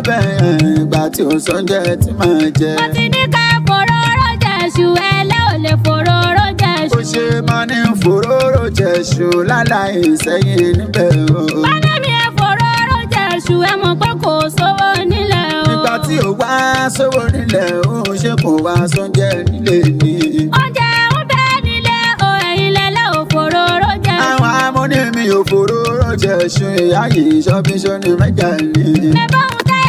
bẹ̀yẹn ìgbà tí ò sọ́njẹ́ tí máa jẹ. mo ti ní ká fòróró jẹ̀ṣù ẹlẹ́ ò lè fòróró jẹ̀ṣù. ó ṣe máa ní fòróró jẹ̀ṣù láláì sẹ́yìn níbẹ̀ o. bálẹ̀ mi ẹ fòróró jẹ̀ṣù ẹ mọ̀ pé kò sówó nílẹ̀ o. nígbà tí ò wá sówó nílẹ̀ ó ṣe kò wá sọ́njẹ́ nílé ni. oúnjẹ ń bẹ nílé o ẹ̀yin lẹ́lẹ́ ò fòróró jẹ̀ṣù. àwọn amúnimí ò fòróró jẹ̀ṣù ìyá yìí ṣọ́bíṣọ́ ní mẹ́jà ni. ẹ bá òun tẹ́